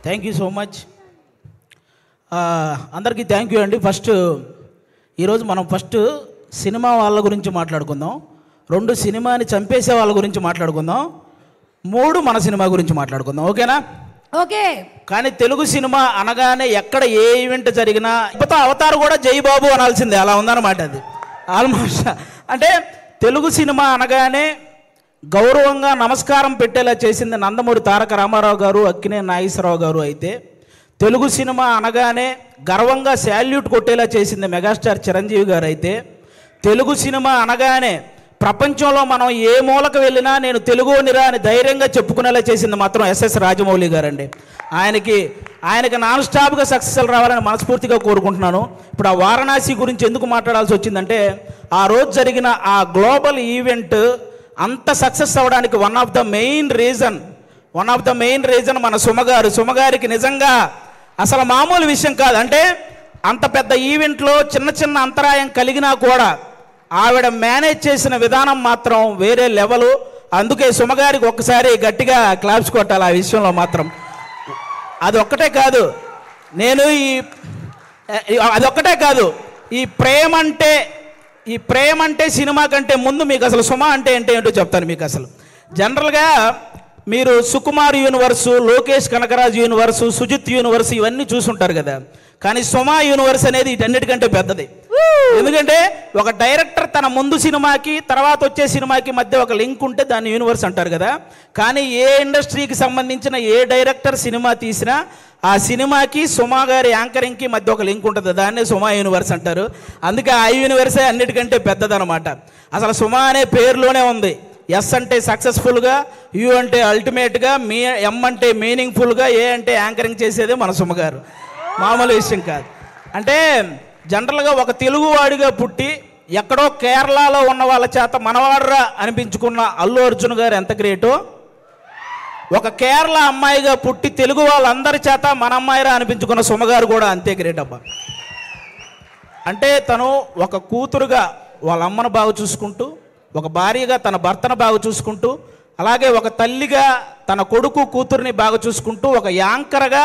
Thank you so much. అందరికీ thank you అండి. ఈరోజు మనం సినిమా వాళ్ళ గురించి మాట్లాడుకుందాం, 2 సినిమాని చంపేసే వాళ్ళ గురించి మాట్లాడుకుందాం, 3 మన సినిమా గురించి మాట్లాడుకుందాం. ఓకేనా? ఓకే. కానీ తెలుగు సినిమా అనగానే ఎక్కడ ఏ ఈవెంట్ జరిగినా ఇప్పుడు అవతారు కూడా జై బాబు అనాల్సిందే, అలా ఉందన్నమాట. అది ఆల్మోస్ట్ అంటే తెలుగు సినిమా అనగానే గౌరవంగా నమస్కారం పెట్టేలా చేసింది నందమూరి తారక రామారావు గారు, అక్కినేని నాగేశ్వరరావు గారు అయితే, తెలుగు సినిమా అనగానే గర్వంగా శాల్యూట్ కొట్టేలా చేసింది మెగాస్టార్ చిరంజీవి గారు అయితే, తెలుగు సినిమా అనగానే ప్రపంచంలో మనం ఏ మూలకు వెళ్ళినా నేను తెలుగునిరా అని ధైర్యంగా చెప్పుకునేలా చేసింది మాత్రం ఎస్ఎస్ రాజమౌళి గారండి. ఆయనకి నాన్ స్టాప్గా సక్సెస్లు రావాలని మనస్ఫూర్తిగా కోరుకుంటున్నాను. ఇప్పుడు ఆ వారణాసి గురించి ఎందుకు మాట్లాడాల్సి వచ్చిందంటే, ఆ రోజు జరిగిన ఆ గ్లోబల్ ఈవెంట్ అంత సక్సెస్ అవ్వడానికి one of the main reason మన సుమగారికి నిజంగా అసలు మామూలు విషయం కాదు. అంటే అంత పెద్ద ఈవెంట్లో చిన్న అంతరాయం కలిగినా కూడా ఆవిడ మేనేజ్ చేసిన విధానం మాత్రం వేరే లెవెలు. అందుకే సుమగారికి ఒక్కసారి గట్టిగా క్లాప్స్ కొట్టాలి ఆ విషయంలో మాత్రం. అదొక్కటే కాదు, ఈ ప్రేమ అంటే సినిమా కంటే ముందు మీకు అసలు సుమ అంటే ఏంటో చెప్తాను. మీకు అసలు జనరల్గా మీరు Sukumar universe, Lokesh Kanagaraj universe, Sujeeth universe ఇవన్నీ చూసుంటారు కదా. కానీ సుమ యూనివర్స్ అనేది వీటన్నిటికంటే పెద్దది. ఎందుకంటే ఒక డైరెక్టర్ తన ముందు సినిమాకి తర్వాత వచ్చే సినిమాకి మధ్య ఒక లింక్ ఉంటే దాన్ని యూనివర్స్ అంటారు కదా. కానీ ఏ ఇండస్ట్రీకి సంబంధించిన ఏ డైరెక్టర్ సినిమా తీసినా ఆ సినిమాకి సుమ గారి యాంకరింగ్కి మధ్య ఒక లింక్ ఉంటుంది, దాన్నే సుమ యూనివర్స్ అంటారు. అందుకే ఆ యూనివర్సే అన్నిటికంటే పెద్దదనమాట. అసలు సుమ అనే పేరులోనే ఉంది. ఎస్ అంటే సక్సెస్ఫుల్గా, యు అంటే అల్టిమేట్గా, ఎం అంటే మీనింగ్ఫుల్గా, ఏ అంటే యాంకరింగ్ చేసేదే మన సుమ గారు. మామూలు విషయం కాదు. అంటే జనరల్గా ఒక తెలుగువాడిగా పుట్టి ఎక్కడో కేరళలో ఉన్న వాళ్ళ చేత మనవాడరా అనిపించుకున్న అల్లు అర్జున్ గారు ఎంత గ్రేటో, ఒక కేరళ అమ్మాయిగా పుట్టి తెలుగు వాళ్ళందరి చేత మన అమ్మాయిరా అనిపించుకున్న సుమగారు కూడా అంతే గ్రేట్ అబ్బా. అంటే తను ఒక కూతురుగా వాళ్ళ అమ్మను బాగా చూసుకుంటూ, ఒక భార్యగా తన భర్తను బాగా చూసుకుంటూ, అలాగే ఒక తల్లిగా తన కొడుకు కూతుర్ని బాగా చూసుకుంటూ, ఒక యాంకర్గా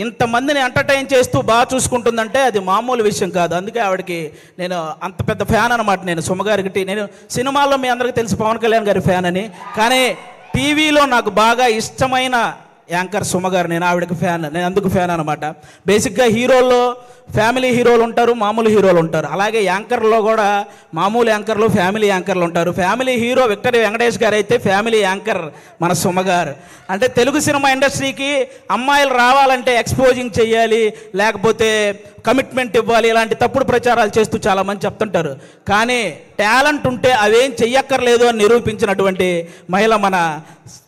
ఇంతమందిని ఎంటర్టైన్ చేస్తూ బాగా చూసుకుంటుందంటే అది మామూలు విషయం కాదు. అందుకే ఆవిడకి నేను అంత పెద్ద ఫ్యాన్ అనమాట. నేను సుమగారికి నేను సినిమాల్లో మీ అందరికీ తెలుసు పవన్ కళ్యాణ్ గారి ఫ్యాన్ అని, కానీ టీవీలో నాకు బాగా ఇష్టమైన యాంకర్ సుమగారు. నేను ఆవిడకి ఫ్యాన్, నేను అందుకు ఫ్యాన్ అనమాట. బేసిక్గా హీరోల్లో ఫ్యామిలీ హీరోలు ఉంటారు, మామూలు హీరోలు ఉంటారు. అలాగే యాంకర్లో కూడా మామూలు యాంకర్లు, ఫ్యామిలీ యాంకర్లు ఉంటారు. ఫ్యామిలీ హీరో విక్టరీ వెంకటేష్ గారు అయితే ఫ్యామిలీ యాంకర్ మన సుమగారు. అంటే తెలుగు సినిమా ఇండస్ట్రీకి అమ్మాయిలు రావాలంటే ఎక్స్పోజింగ్ చేయాలి, లేకపోతే కమిట్మెంట్ ఇవ్వాలి, ఇలాంటి తప్పుడు ప్రచారాలు చేస్తూ చాలామంది చెప్తుంటారు. కానీ టాలెంట్ ఉంటే అవేం చెయ్యక్కర్లేదు అని నిరూపించినటువంటి మహిళ మన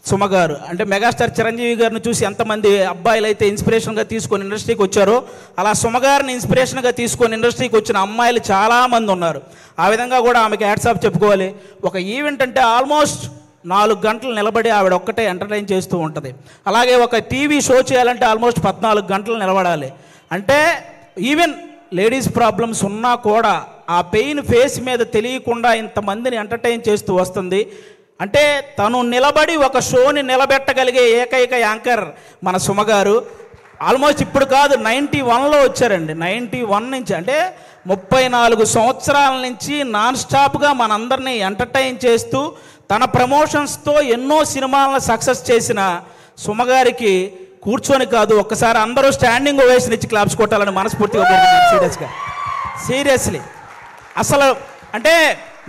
సుమగారు. అంటే మెగాస్టార్ చిరంజీవి గారిని చూసి ఎంతమంది అబ్బాయిలు అయితే ఇన్స్పిరేషన్గా తీసుకొని ఇండస్ట్రీకి వచ్చారో, అలా సుమగారిని ఇన్స్పిరేషన్గా తీసుకొని ఇండస్ట్రీకి వచ్చిన అమ్మాయిలు చాలామంది ఉన్నారు. ఆ విధంగా కూడా ఆమెకి హ్యాట్స్ ఆఫ్ చెప్పుకోవాలి. ఒక ఈవెంట్ అంటే ఆల్మోస్ట్ 4 గంటలు నిలబడి ఆవిడ ఒక్కటే ఎంటర్టైన్ చేస్తూ ఉంటుంది. అలాగే ఒక టీవీ షో చేయాలంటే ఆల్మోస్ట్ 14 గంటలు నిలబడాలి. అంటే ఈవెన్ లేడీస్ ప్రాబ్లమ్స్ ఉన్నా కూడా ఆ పెయిన్ ఫేస్ మీద తెలియకుండా ఇంతమందిని ఎంటర్టైన్ చేస్తూ వస్తుంది. అంటే తను నిలబడి ఒక షోని నిలబెట్టగలిగే ఏకైక యాంకర్ మన సుమగారు. ఆల్మోస్ట్ ఇప్పుడు కాదు, 91లో వచ్చారండి. 91 నుంచి అంటే 34 సంవత్సరాల నుంచి నాన్ స్టాప్గా మనందరినీ ఎంటర్టైన్ చేస్తూ తన ప్రమోషన్స్తో ఎన్నో సినిమాలను సక్సెస్ చేసిన సుమగారికి కూర్చొని కాదు, ఒక్కసారి అందరూ స్టాండింగ్ ఓవేషన్ ఇచ్చి క్లాప్స్ కొట్టాలని మనస్ఫూర్తిగా కోరుకుంటున్నాను. సీరియస్లీ అసలు అంటే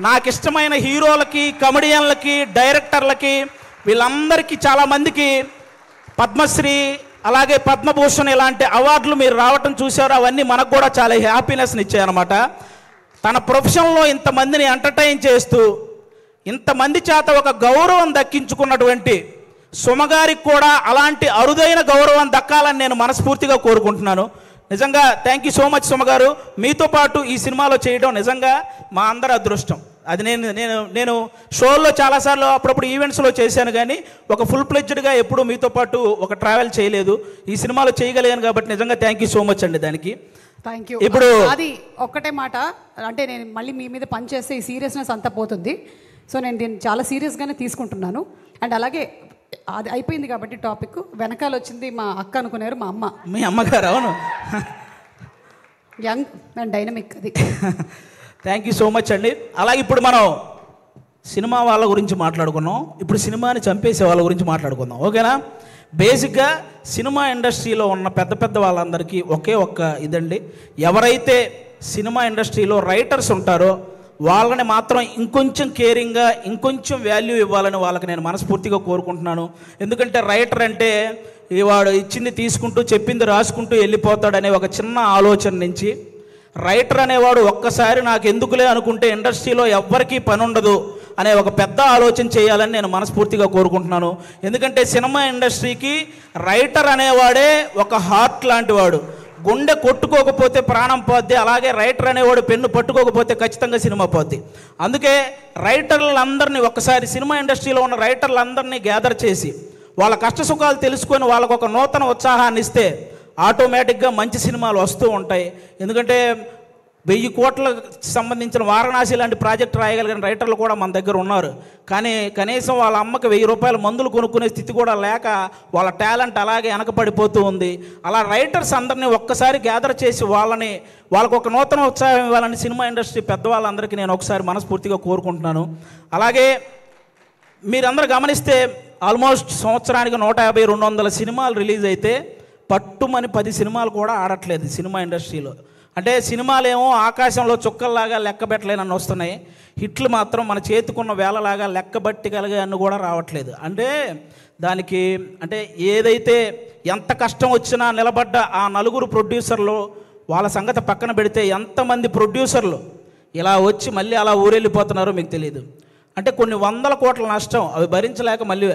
నాకు ఇష్టమైన హీరోలకి, కమెడియన్లకి, డైరెక్టర్లకి, వీళ్ళందరికీ చాలామందికి పద్మశ్రీ అలాగే పద్మభూషణ్ ఇలాంటి అవార్డులు మీరు రావటం చూశారు. అవన్నీ మనకు కూడా చాలా హ్యాపీనెస్ని ఇచ్చాయన్నమాట. తన ప్రొఫెషన్లో ఇంతమందిని ఎంటర్టైన్ చేస్తూ ఇంతమంది చేత ఒక గౌరవం దక్కించుకున్నటువంటి సుమగారికి కూడా అలాంటి అరుదైన గౌరవం దక్కాలని నేను మనస్ఫూర్తిగా కోరుకుంటున్నాను. నిజంగా థ్యాంక్ యూ సో మచ్ సుమగారు. మీతో పాటు ఈ సినిమాలో చేయడం నిజంగా మా అందరి అదృష్టం. అది నేను షోల్లో చాలాసార్లు అప్పుడప్పుడు ఈవెంట్స్లో చేశాను, కానీ ఒక ఫుల్ ప్లెడ్జ్డ్గా ఎప్పుడు మీతో పాటు ఒక ట్రావెల్ చేయలేదు. ఈ సినిమాలో చేయగలిగాను కాబట్టి నిజంగా థ్యాంక్ యూ సో మచ్ అండి దానికి. Thank you. ఇప్పుడు అది ఒక్కటే మాట, అంటే నేను మళ్ళీ మీ మీద పనిచేస్తే ఈ సీరియస్నెస్ అంతా పోతుంది. సో నేను దీన్ని చాలా సీరియస్గానే తీసుకుంటున్నాను. అండ్ అలాగే అది అయిపోయింది కాబట్టి టాపిక్ వెనకాల వచ్చింది మా అక్క అనుకున్నారు మా అమ్మ. మీ అమ్మగారు? అవును, యంగ్ అండ్ డైనమిక్. అది థ్యాంక్ యూ సో మచ్ అండి. అలాగే ఇప్పుడు మనం సినిమా వాళ్ళ గురించి మాట్లాడుకున్నాం, ఇప్పుడు సినిమాని చంపేసే వాళ్ళ గురించి మాట్లాడుకుందాం, ఓకేనా? బేసిక్గా సినిమా ఇండస్ట్రీలో ఉన్న పెద్ద పెద్ద వాళ్ళందరికీ ఒకే ఒక్క ఇదండి, ఎవరైతే సినిమా ఇండస్ట్రీలో రైటర్స్ ఉంటారో వాళ్ళని మాత్రం ఇంకొంచెం కేరింగ్గా ఇంకొంచెం వాల్యూ ఇవ్వాలని వాళ్ళకి నేను మనస్ఫూర్తిగా కోరుకుంటున్నాను. ఎందుకంటే రైటర్ అంటే వాడు ఇచ్చింది తీసుకుంటూ చెప్పింది రాసుకుంటూ వెళ్ళిపోతాడనే ఒక చిన్న ఆలోచన నుంచి రైటర్ అనేవాడు ఒక్కసారి నాకు ఎందుకులే అనుకుంటే ఇండస్ట్రీలో ఎవ్వరికీ పని ఉండదు అనే ఒక పెద్ద ఆలోచన చేయాలని నేను మనస్ఫూర్తిగా కోరుకుంటున్నాను. ఎందుకంటే సినిమా ఇండస్ట్రీకి రైటర్ అనేవాడే ఒక హార్ట్ లాంటి వాడు. గుండె కొట్టుకోకపోతే ప్రాణం పోద్ది, అలాగే రైటర్ అనేవాడు పెన్ను పట్టుకోకపోతే ఖచ్చితంగా సినిమా పోద్ది. అందుకే రైటర్లందరినీ ఒక్కసారి సినిమా ఇండస్ట్రీలో ఉన్న రైటర్లందరినీ గ్యాదర్ చేసి వాళ్ళ కష్టసుఖాలు తెలుసుకొని వాళ్ళకు ఒక నూతన ఉత్సాహాన్ని ఇస్తే ఆటోమేటిక్గా మంచి సినిమాలు వస్తూ ఉంటాయి. ఎందుకంటే 1000 కోట్లకు సంబంధించిన వారణాసి లాంటి ప్రాజెక్ట్ రాయగలిగిన రైటర్లు కూడా మన దగ్గర ఉన్నారు. కానీ కనీసం వాళ్ళ అమ్మకి 1000 రూపాయల మందులు కొనుక్కునే స్థితి కూడా లేక వాళ్ళ టాలెంట్ అలాగే వెనకబడిపోతూ ఉంది. అలా రైటర్స్ అందరినీ ఒక్కసారి గ్యాదర్ చేసి వాళ్ళకు ఒక నూతన ఉత్సాహం ఇవ్వాలని సినిమా ఇండస్ట్రీ పెద్దవాళ్ళందరికీ నేను ఒకసారి మనస్ఫూర్తిగా కోరుకుంటున్నాను. అలాగే మీరందరూ గమనిస్తే ఆల్మోస్ట్ సంవత్సరానికి 150-200 సినిమాలు రిలీజ్ అయితే పట్టుమని 10 సినిమాలు కూడా ఆడట్లేదు సినిమా ఇండస్ట్రీలో. అంటే సినిమాలు ఏమో ఆకాశంలో చుక్కల్లాగా లెక్కబెట్టలేనని వస్తున్నాయి, హిట్లు మాత్రం మన చేతికున్న వేలలాగా లెక్కబట్టగలిగే అన్ని కూడా రావట్లేదు. అంటే దానికి అంటే ఏదైతే ఎంత కష్టం వచ్చినా నిలబడ్డ ఆ 4 ప్రొడ్యూసర్లు వాళ్ళ సంగతి పక్కన పెడితే ఎంతమంది ప్రొడ్యూసర్లు ఇలా వచ్చి మళ్ళీ అలా ఊరెళ్ళిపోతున్నారో మీకు తెలియదు. అంటే కొన్ని 100 కోట్ల నష్టం అవి భరించలేక మళ్ళీ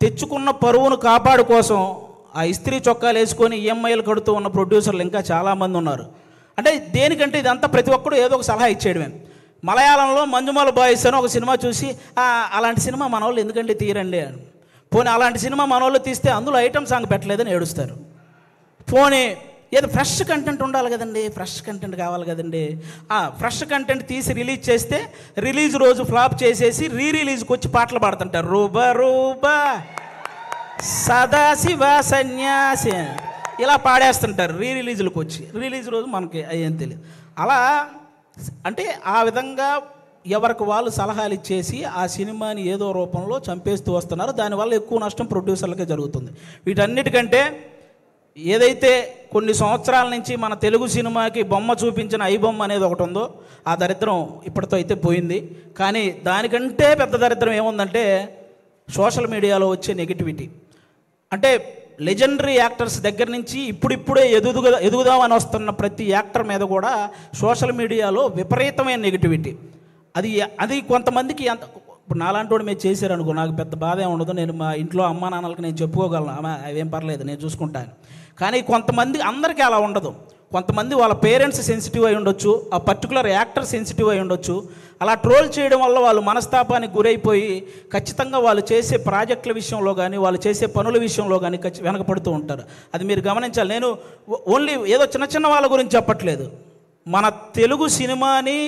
తెచ్చుకున్న పరువును కాపాడు కోసం ఆ ఇస్త్రీ చొక్కాలు వేసుకొని ఈఎంఐలు కడుతూ ఉన్న ప్రొడ్యూసర్లు ఇంకా చాలామంది ఉన్నారు. అంటే దేనికంటే ఇదంతా ప్రతి ఒక్కరు ఏదో ఒక సలహా ఇచ్చేయడమే. మలయాళంలో మంజుమాల బాయ్స్ అని ఒక సినిమా చూసి అలాంటి సినిమా మన వాళ్ళు ఎందుకంటే తీరండి అని, పోనీ అలాంటి సినిమా మన వాళ్ళు తీస్తే అందులో ఐటమ్ సాంగ్ పెట్టలేదని ఏడుస్తారు. పోనీ ఏదో ఫ్రెష్ కంటెంట్ ఉండాలి కదండి, ఫ్రెష్ కంటెంట్ కావాలి కదండి, ఫ్రెష్ కంటెంట్ తీసి రిలీజ్ చేస్తే రిలీజ్ రోజు ఫ్లాప్ చేసేసి రిలీజ్కి వచ్చి పాటలు పాడుతుంటారు. రూబా రూబా సదాశివ సన్యాసి ఇలా పాడేస్తుంటారు రిలీజులకు వచ్చి. రిలీజ్ రోజు మనకి అయ్యేం తెలియదు. అలా అంటే ఆ విధంగా ఎవరికి వాళ్ళు సలహాలు ఇచ్చేసి ఆ సినిమాని ఏదో రూపంలో చంపేస్తూ వస్తున్నారు. దానివల్ల ఎక్కువ నష్టం ప్రొడ్యూసర్లకే జరుగుతుంది. వీటన్నిటికంటే ఏదైతే కొన్ని సంవత్సరాల నుంచి మన తెలుగు సినిమాకి బొమ్మ చూపించిన ఐ బొమ్మ అనేది ఒకటి ఉందో ఆ దరిద్రం ఇప్పటితో అయితే పోయింది. కానీ దానికంటే పెద్ద దరిద్రం ఏముందంటే సోషల్ మీడియాలో వచ్చే నెగిటివిటీ. అంటే లెజెండరీ యాక్టర్స్ దగ్గర నుంచి ఇప్పుడిప్పుడే ఎదుగుదామని వస్తున్న ప్రతి యాక్టర్ మీద కూడా సోషల్ మీడియాలో విపరీతమైన నెగిటివిటీ. అది కొంతమందికి ఇప్పుడు నాలాంటి వాడు మీరు చేశారనుకో నాకు పెద్ద బాధ ఏమి ఉండదు, నేను మా ఇంట్లో అమ్మా నాన్నలకు నేను చెప్పుకోగలను, అవేం పర్లేదు నేను చూసుకుంటాను. కానీ కొంతమంది అందరికీ అలా ఉండదు. కొంతమంది వాళ్ళ పేరెంట్స్ సెన్సిటివ్ అయి ఉండొచ్చు, ఆ పర్టికులర్ యాక్టర్ సెన్సిటివ్ అయి ఉండొచ్చు. అలా ట్రోల్ చేయడం వల్ల వాళ్ళు మనస్తాపానికి గురైపోయి ఖచ్చితంగా వాళ్ళు చేసే ప్రాజెక్టుల విషయంలో కానీ వాళ్ళు చేసే పనుల విషయంలో కానీ వెనకపడుతూ ఉంటారు. అది మీరు గమనించాలి. నేను ఓన్లీ ఏదో చిన్న చిన్న వాళ్ళ గురించి చెప్పట్లేదు. మన తెలుగు సినిమాని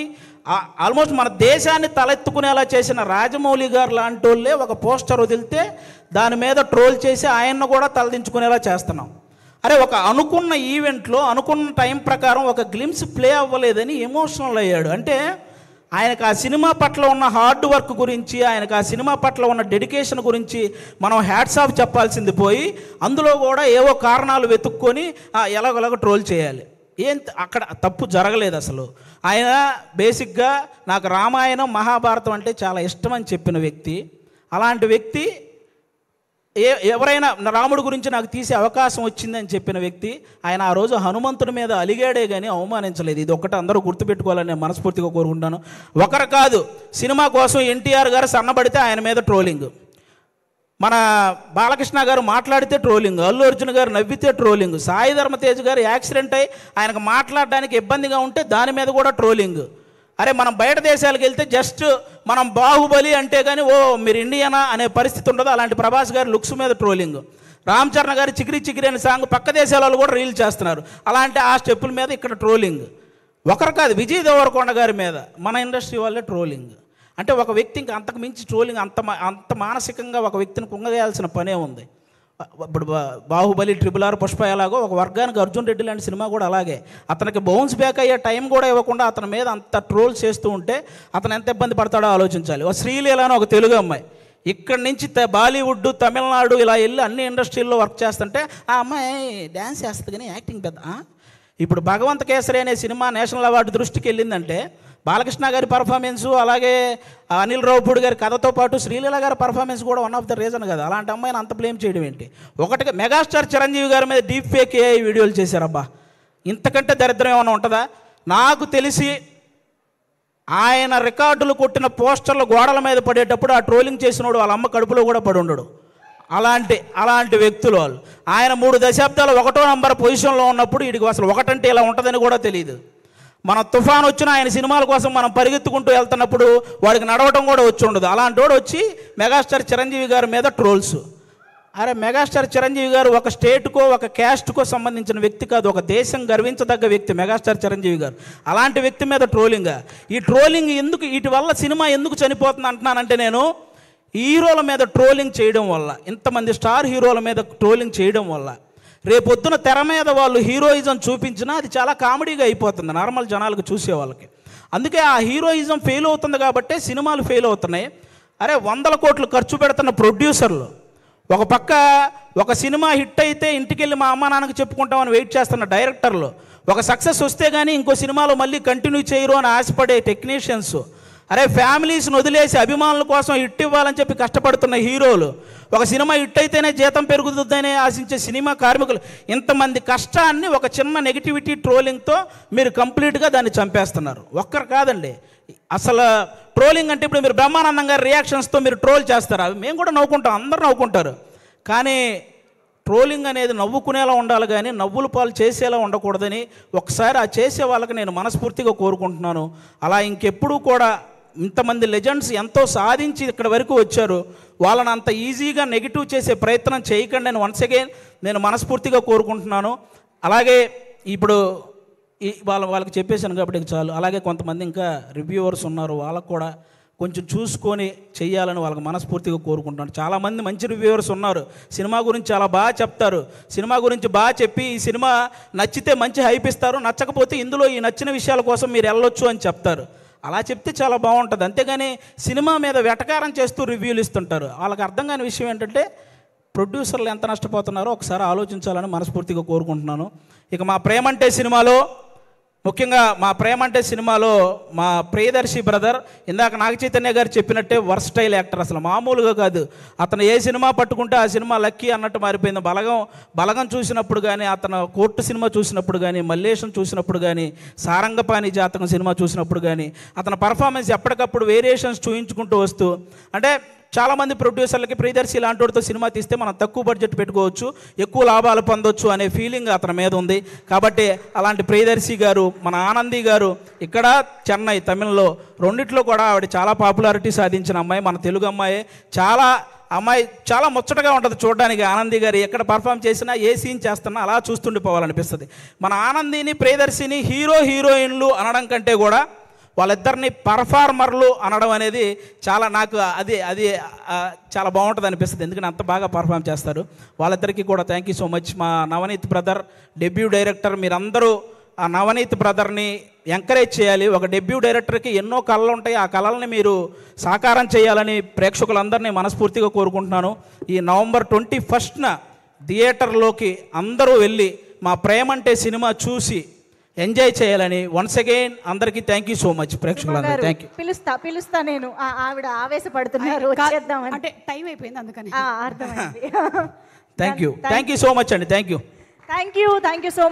ఆల్మోస్ట్ మన దేశాన్ని తలెత్తుకునేలా చేసిన రాజమౌళి గారు లాంటి వాళ్ళే ఒక పోస్టర్ వదిలితే దాని మీద ట్రోల్ చేసి ఆయన్ను కూడా తలదించుకునేలా చేస్తున్నాం. అరే ఒక అనుకున్న ఈవెంట్లో అనుకున్న టైం ప్రకారం ఒక గ్లిమ్స్ ప్లే అవ్వలేదని ఎమోషనల్ అయ్యాడు. అంటే ఆయనకు ఆ సినిమా పట్ల ఉన్న హార్డ్ వర్క్ గురించి, ఆయనకు ఆ సినిమా పట్ల ఉన్న డెడికేషన్ గురించి మనం హ్యాట్స్ ఆఫ్ చెప్పాల్సింది పోయి అందులో కూడా ఏవో కారణాలు వెతుక్కొని ఎలాగోలాగ ట్రోల్ చేయాలి. అక్కడ తప్పు జరగలేదు అసలు. ఆయన బేసిక్గా నాకు రామాయణం మహాభారతం అంటే చాలా ఇష్టం అని చెప్పిన వ్యక్తి. అలాంటి వ్యక్తి ఎవరైనా రాముడి గురించి నాకు తీసే అవకాశం వచ్చిందని చెప్పిన వ్యక్తి. ఆయన ఆ రోజు హనుమంతుడి మీద అలిగాడే కానీ అవమానించలేదు. ఇది ఒక్కటి అందరూ గుర్తుపెట్టుకోవాలని నేను మనస్ఫూర్తిగా కోరుకుంటాను. ఒకరు కాదు, సినిమా కోసం ఎన్టీఆర్ గారు సన్నబడితే ఆయన మీద ట్రోలింగ్, మన బాలకృష్ణ గారు మాట్లాడితే ట్రోలింగ్, అల్లు అర్జున్ గారు నవ్వితే ట్రోలింగ్, సాయి ధర్మ తేజ్ గారు యాక్సిడెంట్ అయ్యి ఆయనకు మాట్లాడడానికి ఇబ్బందిగా ఉంటే దాని మీద కూడా ట్రోలింగ్. అరే మనం బయట దేశాలకు వెళ్తే జస్ట్ మనం బాహుబలి అంటే కానీ ఓ మీరు ఇండియనా అనే పరిస్థితి ఉండదు. అలాంటి ప్రభాస్ గారి లుక్స్ మీద ట్రోలింగ్, రామ్ చరణ్ గారి చికిరి చికిరి అనే సాంగ్ పక్క దేశాల వాళ్ళు కూడా రీల్ చేస్తున్నారు. అలాంటి ఆ స్టెప్పుల మీద ఇక్కడ ట్రోలింగ్. ఒకరు కాదు, విజయ్ దేవరకొండ గారి మీద మన ఇండస్ట్రీ వాళ్ళే ట్రోలింగ్. అంటే ఒక వ్యక్తి ఇంకా అంతకు మించి ట్రోలింగ్ అంత మానసికంగా ఒక వ్యక్తిని కుంగవేయాల్సిన పనే ఉంది. ఇప్పుడు బాహుబలి, RRR, పుష్ప ఎలాగో ఒక వర్గానికి అర్జున్ రెడ్డి లాంటి సినిమా కూడా అలాగే. అతనికి బౌన్స్ బ్యాక్ అయ్యే టైం కూడా ఇవ్వకుండా అతని మీద అంత ట్రోల్స్ చేస్తూ ఉంటే అతను ఎంత ఇబ్బంది పడతాడో ఆలోచించాలి. ఒక శ్రీలీల అని ఒక తెలుగు అమ్మాయి ఇక్కడి నుంచి బాలీవుడ్, తమిళనాడు ఇలా వెళ్ళి అన్ని ఇండస్ట్రీల్లో వర్క్ చేస్తుంటే ఆ అమ్మాయి డ్యాన్స్ చేస్తుంది కానీ యాక్టింగ్ పెద్ద. ఇప్పుడు భగవంత కేసరి అనే సినిమా నేషనల్ అవార్డు దృష్టికి వెళ్ళిందంటే బాలకృష్ణ గారి పర్ఫార్మెన్సు, అలాగే అనిల్ రావుపూడి గారి కథతో పాటు శ్రీలీల గారి పర్ఫార్మెన్స్ కూడా వన్ ఆఫ్ ద రీజన్ కదా. అలాంటి అమ్మాయిని అంత బ్లేమ్ చేయడం ఏంటి? ఒకటిగా మెగాస్టార్ చిరంజీవి గారి మీద డీప్ ఫేక్ AI వీడియోలు చేశారబ్బా. ఇంతకంటే దరిద్రం ఏమైనా ఉంటుందా? నాకు తెలిసి ఆయన రికార్డులు కొట్టిన పోస్టర్లు గోడల మీద పడేటప్పుడు ఆ ట్రోలింగ్ చేసినోడు వాళ్ళ అమ్మ కడుపులో కూడా పడి ఉండడు. అలాంటి వ్యక్తులు వాళ్ళు. ఆయన 3 దశాబ్దాలు 1వ నంబర్ పొజిషన్లో ఉన్నప్పుడు వీడికి అసలు ఒకటంటే ఇలా ఉంటుందని కూడా తెలియదు. మన తుఫాన్ వచ్చిన ఆయన సినిమాల కోసం మనం పరిగెత్తుకుంటూ వెళ్తున్నప్పుడు వాడికి నడవటం కూడా వచ్చి ఉండదు. అలాంటి వాడు వచ్చి మెగాస్టార్ చిరంజీవి గారి మీద ట్రోల్స్. అరే మెగాస్టార్ చిరంజీవి గారు ఒక స్టేట్కో ఒక క్యాస్ట్కో సంబంధించిన వ్యక్తి కాదు, ఒక దేశం గర్వించదగ్గ వ్యక్తి మెగాస్టార్ చిరంజీవి గారు. అలాంటి వ్యక్తి మీద ట్రోలింగ్. ఈ ట్రోలింగ్ ఎందుకు, వీటి వల్ల సినిమా ఎందుకు చనిపోతుంది అంటున్నానంటే, నేను హీరోల మీద ట్రోలింగ్ చేయడం వల్ల, ఇంతమంది స్టార్ హీరోల మీద ట్రోలింగ్ చేయడం వల్ల రేపొద్దున తెర మీద వాళ్ళు హీరోయిజం చూపించినా అది చాలా కామెడీగా అయిపోతుంది నార్మల్ జనాలకు, చూసే వాళ్ళకి. అందుకే ఆ హీరోయిజం ఫెయిల్ అవుతుంది కాబట్టే సినిమాలు ఫెయిల్ అవుతున్నాయి. అరే 100 కోట్లు ఖర్చు పెడుతున్న ప్రొడ్యూసర్లు ఒక పక్క ఒక సినిమా హిట్ అయితే ఇంటికెళ్ళి మా అమ్మ నాన్నకు చెప్పుకుంటామని వెయిట్ చేస్తున్న డైరెక్టర్లు, ఒక సక్సెస్ వస్తే కానీ ఇంకో సినిమాలో మళ్ళీ కంటిన్యూ చేయరు అని ఆశపడే టెక్నీషియన్స్, అరే ఫ్యామిలీస్ని వదిలేసి అభిమానుల కోసం హిట్ ఇవ్వాలని చెప్పి కష్టపడుతున్న హీరోలు, ఒక సినిమా హిట్ అయితేనే జీతం పెరుగుతుందనే ఆశించే సినిమా కార్మికులు, ఇంతమంది కష్టాన్ని ఒక చిన్న నెగిటివిటీ ట్రోలింగ్తో మీరు కంప్లీట్గా దాన్ని చంపేస్తున్నారు. ఒక్కరు కాదండి, అసలు ట్రోలింగ్ అంటే ఇప్పుడు మీరు బ్రహ్మానందం గారి రియాక్షన్స్తో మీరు ట్రోల్ చేస్తారు, అవి మేము కూడా నవ్వుకుంటాం, అందరూ నవ్వుకుంటారు. కానీ ట్రోలింగ్ అనేది నవ్వుకునేలా ఉండాలి కానీ నవ్వుల పాలు చేసేలా ఉండకూడదని ఒకసారి ఆ చేసే వాళ్ళకి నేను మనస్ఫూర్తిగా కోరుకుంటున్నాను. అలా ఇంకెప్పుడూ కూడా ఇంతమంది లెజెండ్స్ ఎంతో సాధించి ఇక్కడ వరకు వచ్చారు, వాళ్ళని అంత ఈజీగా నెగిటివ్ చేసే ప్రయత్నం చేయకండి అని వన్స్ అగైన్ నేను మనస్ఫూర్తిగా కోరుకుంటున్నాను. అలాగే ఇప్పుడు వాళ్ళకి చెప్పేశాను కాబట్టి చాలు. అలాగే కొంతమంది ఇంకా రివ్యూవర్స్ ఉన్నారు, వాళ్ళకు కూడా కొంచెం చూసుకొని చెయ్యాలని వాళ్ళకి మనస్ఫూర్తిగా కోరుకుంటున్నాను. చాలామంది మంచి రివ్యూవర్స్ ఉన్నారు, సినిమా గురించి చాలా బాగా చెప్తారు, సినిమా గురించి బాగా చెప్పి ఈ సినిమా నచ్చితే మంచి హైప్ ఇస్తారు, నచ్చకపోతే ఇందులో ఈ నచ్చిన విషయాల కోసం మీరు వెళ్ళొచ్చు అని చెప్తారు. అలా చెప్తే చాలా బాగుంటుంది. అంతేగాని సినిమా మీద వెటకారం చేస్తూ రివ్యూలు ఇస్తుంటారు. వాళ్ళకి అర్థం కాని విషయం ఏంటంటే ప్రొడ్యూసర్లు ఎంత నష్టపోతున్నారో ఒకసారి ఆలోచించాలని మనస్ఫూర్తిగా కోరుకుంటున్నాను. ఇక మా ప్రేమంటే సినిమాలో, ముఖ్యంగా మా ప్రేమంటే సినిమాలో మా ప్రియదర్శి బ్రదర్ ఇందాక నాగ చైతన్య గారు చెప్పినట్టే వర్స్టైల్ యాక్టర్, అసలు మామూలుగా కాదు. అతను ఏ సినిమా పట్టుకుంటే ఆ సినిమా లక్కీ అన్నట్టు మారిపోయింది. బలగం చూసినప్పుడు కానీ, అతను కోర్టు సినిమా చూసినప్పుడు కానీ, మల్లేశం చూసినప్పుడు కానీ, సారంగపాణి జాతకం సినిమా చూసినప్పుడు కానీ అతని పర్ఫార్మెన్స్ ఎప్పటికప్పుడు వేరియేషన్స్ చూయించుకుంటూ వస్తూ, అంటే చాలామంది ప్రొడ్యూసర్లకి ప్రియదర్శి ఇలాంటి వాడితో సినిమా తీస్తే మనం తక్కువ బడ్జెట్ పెట్టుకోవచ్చు, ఎక్కువ లాభాలు పొందొచ్చు అనే ఫీలింగ్ అతని మీద ఉంది. కాబట్టి అలాంటి ప్రియదర్శి గారు, మన ఆనంది గారు ఇక్కడ చెన్నై, తమిళ్లో రెండిట్లో కూడా ఆవిడ చాలా పాపులారిటీ సాధించిన అమ్మాయి, మన తెలుగు అమ్మాయి. చాలా ముచ్చటగా ఉంటుంది చూడడానికి. ఆనంది గారు ఎక్కడ పర్ఫామ్ చేసినా, ఏ సీన్ చేస్తున్నా అలా చూస్తుండిపోవాలనిపిస్తుంది. మన ఆనందిని, ప్రియదర్శిని హీరోయిన్లు అనడం కంటే కూడా వాళ్ళిద్దరిని పర్ఫార్మర్లు అనడం అనేది నాకు అది చాలా బాగుంటుంది అనిపిస్తుంది. ఎందుకంటే అంత బాగా పర్ఫామ్ చేస్తారు. వాళ్ళిద్దరికీ కూడా థ్యాంక్ యూ సో మచ్. మా నవనీత్ బ్రదర్ డెబ్యూ డైరెక్టర్, మీరందరూ ఆ నవనీత్ బ్రదర్ని ఎంకరేజ్ చేయాలి. ఒక డెబ్యూ డైరెక్టర్కి ఎన్నో కళలు ఉంటాయి, ఆ కళల్ని మీరు సాకారం చేయాలని ప్రేక్షకులందరినీ మనస్ఫూర్తిగా కోరుకుంటున్నాను. ఈ నవంబర్ 21న థియేటర్లోకి అందరూ వెళ్ళి మా ప్రేమంటే సినిమా చూసి ఎంజాయ్ చేయాలని వన్స్ అగైన్ అందరికీ థ్యాంక్ యూ సో మచ్. ప్రేక్షకులందరూ థ్యాంక్ యూ. పిలుస్తా నేను. ఆవిడ ఆవేశపడుతున్నారు, అంటే టైం అయిపోయింది అందుకని. అర్థమైంది. థ్యాంక్ యూ సో మచ్ అండి. Thank you so